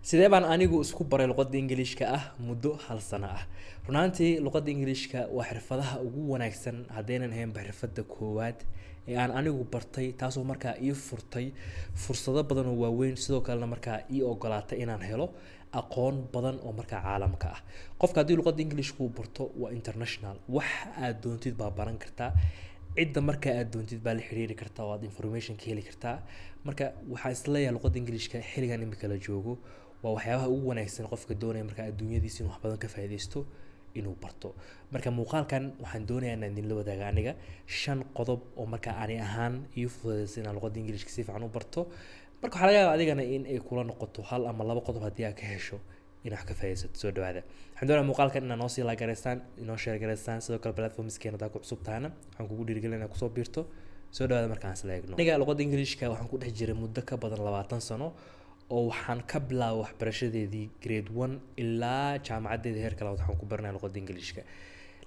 sidee baan anigu isku baray luqadda Ingiriiska ah muddo hal sano ah. Runaantii luqadda Ingiriiska waa xirfadaha ugu wanaagsan haddaynan ahayn xirfadda koowaad ee aan anigu bartay, taasoo markaa ii furtay fursado badan oo waaweyn, sidoo kalena markaa ii ogolaatay inaan helo aqoon badan oo markaa caalamka ah. Qofka haddii luqadda Ingiriiska uu barto waa international, wax aad doontid baa baran kartaa, cidda markaa aad doontid baa la xiriiri kartaa oo aad information ka heli kartaa. Marka waxaan isleeyahay luqadda Ingiriiska xilligan imika la joogo waa waxyaabaha ugu wanaagsan qofka doonaya markaa adduunyadiisa inuu wax badan ka faa'iideysto inuu barto. Marka muuqaalkan waxaan doonayaa inaan idinla wadaago aniga 5 qodob oo markaa ani ahaan ii fududeysay inaan luqadda Ingiriiska si fiican u barto. Marka waxaa laga yaabaa adigana in ay kula noqoto 1 ama 2 qodob haddii aad ka hesho inaad wax ka faa'iideysato. Soo dhawaada. Waxaan doonayaa muuqaalkan inaad noo sii like gareysaan, inoo share gareysaan, sidoo kale platformskeena hadaa ku cusub tahana waxaan kugu dhiirigelinayaa inaad kusoo biirto. Soo dhawaada markaan isla eegno. Aniga luqadda Ingiriiska waxaan ku dhex jiray muddo ka badan 20 sano oo waxaan ka bilaabay waxbarashadeedii grade 1 ilaa jaamacadeedii heerka labaad waxaan ku baranay luqadda Ingiriiska.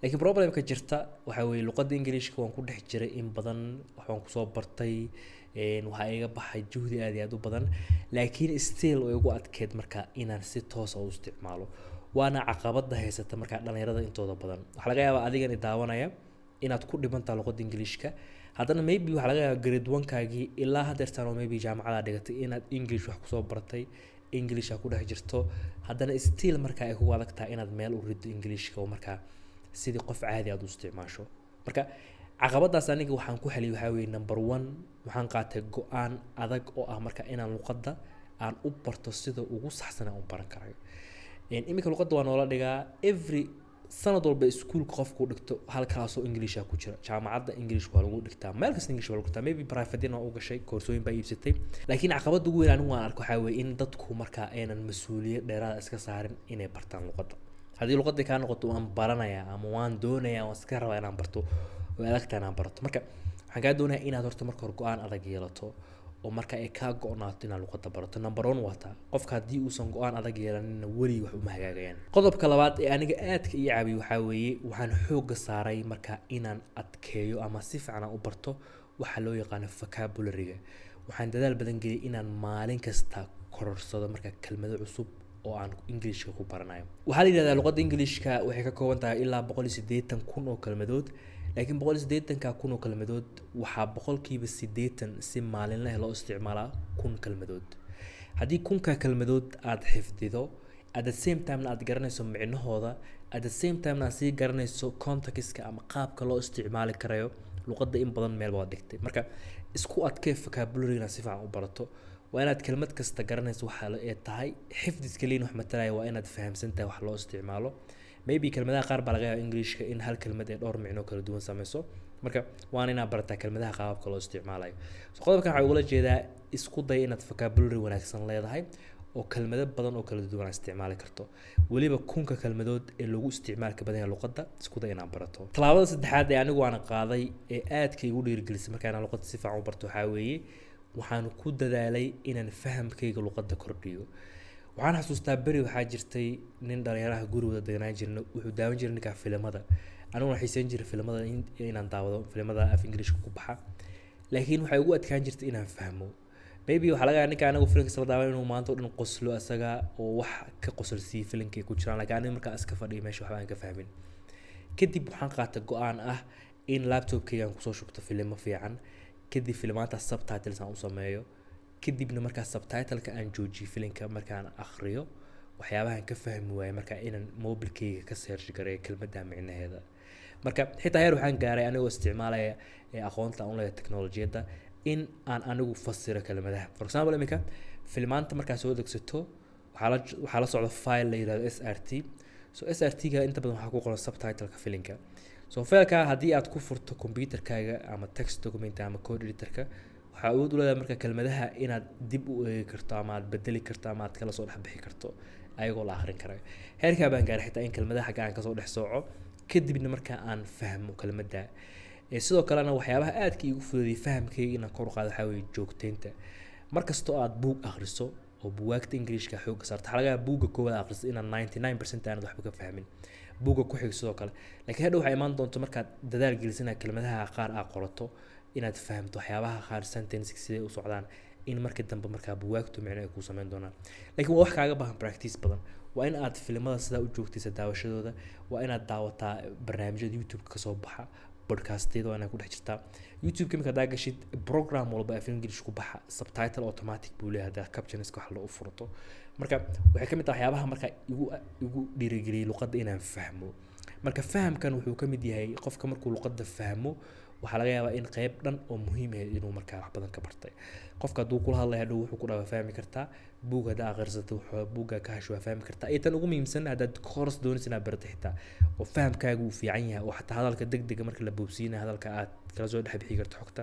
Laakiin problemka jirta waxa weeye luqadda Ingiriiska waan ku dhex jiray in badan, waxaan ku soo bartay waxa iga baxay juhdi aad iyo aad u badan, laakiin still way ugu adkeed markaa inaan si toos ah u isticmaalo. Waana caqabada haysata markaa dhalinyarada intooda badan. Waxa laga yaabaa adigani daawanaya inaad ku dhibantaa luqadda Ingiriiska, haddana maybe waxa laga yaabaa grade 1kaagii ilaa hadeertaan oo maybe jaamacada dhigatay inaad English wax kusoo bartay, English ku dhex jirto, haddana still markaa ay kugu adag tahay inaad meel u riddo Englishka oo markaa sidii qof caadi aad u isticmaasho. Marka caqabadaas aniga waxaan ku xaliyay waxa weeye number 1 waxaan qaatay go'aan adag oo ah markaa inaan luqadda aan u barto sida ugu saxsan aan u baran karayo. Imika luqadda waa noola dhigaa every sanad walba iskuulka qofku dhigto halkaas oo English ku jira. Jaamacadda English waa lagu dhigtaa, meel kasta English waa lagu dhigtaa, maybe private oo u gashay koorsooyin baa iibsatay. Laakiin caqabada ugu weyn anigu waan arko waxa weeye in dadku markaa aynan mas'uuliyad dheeraad iska saarin inay bartaan luqadda. Haddii luqadda ka noqoto waan baranayaa ama waan doonayaa waan iska rabaa inaan barto, way adag tahay inaan barto. Marka waxaan kaa doonayaa inaad horta marka hore go'aan adag yeelato oo marka ay ka go'naato inaad luqadda barato. Number 1 waa taa. Qofka haddii uusan go'aan adag yeelanin wali wax uma hagaagayaan. Qodobka labaad ee aniga aadka ii caawiyo waxa weeye waxaan xoogga saaray markaa inaan adkeeyo ama si fiican u barto waxa loo yaqaan vocabulary-ga. Waxaan dadaal badan geliyay inaan maalin kasta kororsado markaa kelmado cusub oo aan Englishka ku baranayo. Waxaa la yiraahdaa luqadda Englishka waxay ka kooban tahay ilaa 180,000 oo kelmadood, laakiin 180,000 oo kelmadood waxaa 80% si maalinle ah loo isticmaalaa 1000 kelmadood. Haddii 1000 kelmadood aad xifdido, at the same time aad garanayso micnahooda, at the same time aad sii garanayso context-ka ama qaabka loo isticmaali karayo, luqadda in badan meel baad dhigtay. Marka isku adkee vocabulary-ga si fiican u barato. waa inaad kelmad kasta garanayso waxa ay tahay xifdis kaliin wax matalaya waa inaad fahamsantahay wax loo isticmaalo maybe kelmadaha qaar baa laga yaabaa Englishka in hal kelmad ay dhowr micno kala duwan samayso marka waan inaad barataa kelmadaha qaababka loo isticmaalayo qodobkan waxa uu la jeedaa isku day inaad vocabulary wanaagsan leedahay oo kelmado badan oo kala duwan isticmaali karto waliba kunka kelmadood ee lagu isticmaalka badan luqadda isku day inaad barato talaabada saddexaad ee anigu waan qaaday ee aadkay ugu dhiirigelisay markaan luqadda si fiican u barto waxa weeye waxaan ku dadaalay inaan fahamkayga luqadda kordhiyo waxaan xasuustaa bari waxaa jirtay nin dhalinyaraha guriga deganaan jirnay wuxuu daawan jiray ninka filimada aniguna xiisan jiray filimada inaan daawado filimada af English ku baxa laakiin waxay ugu adkaan jirtay inaan fahmo maybe waxa laga yaabaa ninka anagu filimka soo daawan inuu maanta dhan qoslo asaga oo wax ka qosolsiyo filimkii ku jiraan laakiin aniga markaa iska fadhiyo meesha waxba aan ka fahmin kadib waxaan qaatay go'aan ah in laptopkayga aan kusoo shubto filimo fiican kadib filmaanta subtitles aan u sameeyo kadibna markaa subtitle-ka aan joojiyo filimka markaan akhriyo waxyaabahan ka fahmi waayay markaa inaan mobilkayga ka search gareeyo kelmadda macnaheeda marka xitaa heer waxaan gaaray anigoo isticmaalaya aqoonta aan u leeyahay teknolojiyadda in aan anigu fasiro kelmadaha for example imika filmaanta markaa soo degsato waxaa la socda file la yiraahdo SRT so SRT-ga inta badan waxaa ku qoran subtitle-ka filimka so file-ka haddii aad ku furto computer-kaaga ama text document ama code editor-ka waxa awood u leedahay marka kelmadaha inaad dib u eegi karto ama aad bedeli karto ama aad kala soo dhex bixi karto ayagoo la akhrin karayo heerka baan gaaray xitaa in kelmadaha xagga aan ka soo dhex sooco kadibna marka aan fahmo kelmadda sidoo kalena waxyaabaha aadka igu fududeeyay fahamkayga inaan kor u qaado waxa weeye joogteynta markastoo aad buug akhriso oo buugaagta Englishka xoog saarto xalaga buugga koowaad akhriso inaan 99% aan waxba ka fahmin buugga ku xig sidoo kale laakiin hadhow waxay imaan doonto markaad dadaal gelisana kelmadaha qaar aad qorato inaad fahamto waxyaabaha qaar sentence sidee u socdaan in markii dambe markaa buwaagtu micno ay ku sameyn doonaan laakiin waa wax kaaga baahan practice badan waa in aad filimada sidaa u joogtaysa daawashadooda waa inaad daawataa barnaamijyada youtube ka soo baxa podcastyada waa inaad ku dhex jirtaa youtube marka daa gashid program walba af english ku baxa subtitle automatic buu leeyahay hadaa captions wax loo furto marka waxay ka mid tahay waxyaabaha marka igu dhiirigeliyay luqadda inaan fahmo marka fahamkan wuxuu ka mid yahay qofka markuu luqadda fahmo waxaa laga yaabaa in qayb dhan oo muhiim ah inuu markaa wax badan ka bartay qofka hadduu kula hadlayo hadhow wuxuu ku dhawa fahmi kartaa buug haddaa akhrisato wuxuu buugga ka hasho waa fahmi kartaa iyo tan ugu muhiimsan haddaad course doonaysa inaad barato xitaa oo fahamkaagu uu fiican yahay oo xataa hadalka degdega marka la boobsiinayo hadalka aad kala soo dhex bixi karto xogta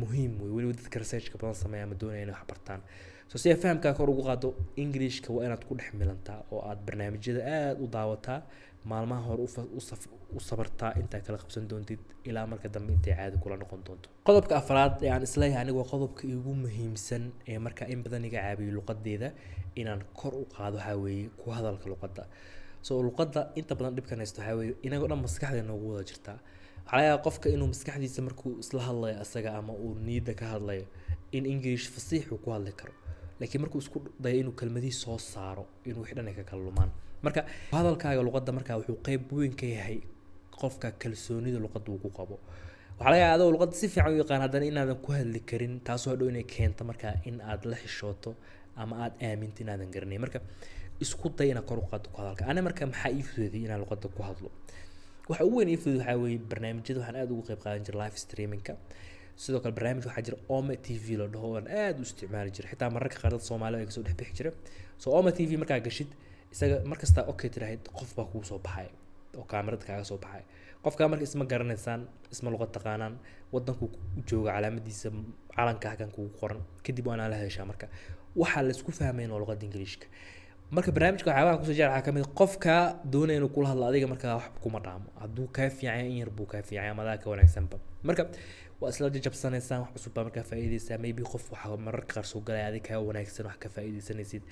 muhiim wey weliba dadka researchka badan sameeya ama doonaya inay wax bartaan so si aad fahamkaa kor ugu qaado englishka waa inaad ku dhex milantaa oo aad barnaamijyada aad u daawataa maalmaha hore u sabartaa intaa kala qabsan doontid ilaa marka dambe intay caadi kula noqon doonto qodobka afraad ee aan isleeyahay anigu waa qodobka ugu muhiimsan ee marka in badan iga caabiyo luqadeeda inaan kor u qaado waxaa weeye ku hadalka luqadda so luqadda inta badan dhibkan haysto waxaa weeye inagoo dhan maskaxda noogu wada jirtaa waxaa laga yaabaa qofka inuu maskaxdiisa markuu isla hadlayo asaga ama uu niyadda ka hadlayo in english fasiix uu ku hadli karo laakiin markuu isku dayo inuu kelmadii soo saaro inuu wix dhan ay ka kala lumaan marka hadalkaaga luqadda markaa wuxuu qayb weyn ka yahay qofka kalsoonida luqadda uu ku qabo waxaa laga yaabaa adoo luqadda si fiican u yaqaan haddana inaadan ku hadli karin taasoo hadhow inay keento markaa in aad la xishooto ama aad aaminto inaadan garanayn marka isku day inaad kor u qaaddo ku hadalka ana marka maxaa ii fududay inaan luqadda ku hadlo waxa ugu weyn ii fudud waxaa weeye barnaamijyada waxaan aad ugu qayb qaadan jiray live streamingka sidoo kale barnaamij waxaa jira Oma TV la dhaho oo aad u isticmaali jiray xitaa mararka qaar dad Soomaaliyeed ay kasoo dhex bixi jiray so Oma TV markaa gashid isaga markasta okay tiraahid qof baa kugu soo baxay oo kaamirada kaaga soo baxay qofka marka isma garanaysaan isma luqad taqaanaan wadanku u jooga calaamadiisa calanka halkan kugu qoran kadib waana la heshaa marka waxa la isku fahmeen oo luqadda Ingiriiska marka barnaamijka waxaa ku soo jeeraa kamid qofka doonaya inuu kula hadlo adiga marka wax kuma dhaamo hadduu ka fiican in yar buu ka fiican ama ka wanaagsanba marka waa isla jabsanaysaan wax cusub marka faa'iideysaa maybe qof waxa mararka qaar soo galay adiga ka wanaagsan wax ka faa'iideysanaysid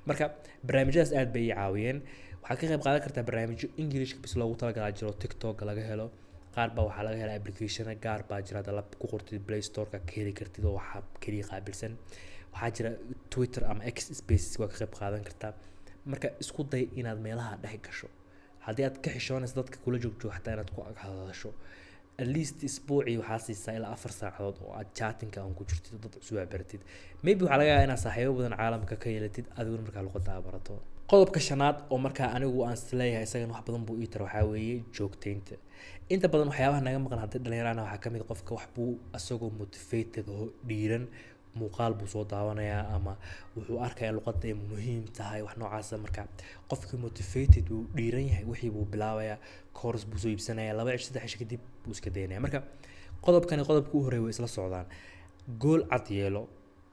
marka barnaamijyadaas aad bay caawiyeen waxaa ka qayb qaadan kartaa barnaamijyo English bis loogu talagalay jiro TikTok laga helo qaar baa waxaa laga helaa application gaar baa jira dalab ku qortid Play Store-ka ka heli kartid oo waxa kaliya qaabilsan waxaa jira Twitter ama X Spaces waa ka qayb qaadan kartaa marka isku day inaad meelaha dhex gasho haddii aad ka xishoonayso dadka kula joogto xataa inaad ku hadasho at least isbuucii waxaa siisaa ilaa 4 saacadood oo aad chatting aan ku jirtid dad cusub baratid maybe waxaa laga yaabaa inaad saaxiibo badan caalamka ka yeelatid adiguna markaa luqadda barato qodobka shanaad oo markaa anigu aan isleeyahay isagana wax badan buu ii tar waxaa weeye joogteynta inta badan waxyaabaha naga maqan haddii dhalinyarana waxaa kamid qofka wax buu asagoo motivated oo dhiiran muuqaal buu soo daawanayaa ama wuxuu arkayaa luqadda ay muhiim tahay wax noocaas marka qofkii motivated uu dhiiran yahay wixii buu bilaabayaa course buu soo iibsanayaa 2 cisho 3 cisho kadib buu iska daynayaa marka qodobkani qodobka u horeeya way isla socdaan goal cad yeelo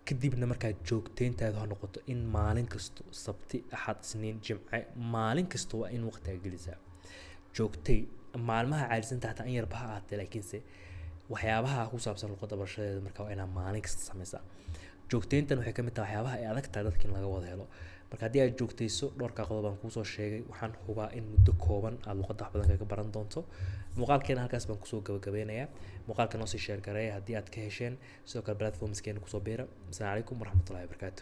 kadibna markaa joogteyntaadu ha noqoto in maalin kasto sabti axad isniin jimce maalin kasto waa in waqti gelisaa joogtay maalmaha caadisan tahay in yarba ha ahaatee laakiinse waxyaabaha ku saabsan luqadda barashadeeda marka waa inaad maalin kasta sameysaa joogteyntan waxay ka mid tahay waxyaabaha ay adag tahay dadka in laga wada helo marka haddii aad joogteyso dhowrka qodob aan kuu soo sheegay waxaan hubaa in muddo kooban aad luqadda wax badan kaga baran doonto muuqaalkeena halkaas baan kusoo gabagabeynayaa muuqaalka noo sii share gareeya haddii aad ka hesheen sidoo kale platformskeena kusoo biira. Assalaamu calaykum waraxmatullaahi wabarakaatuh.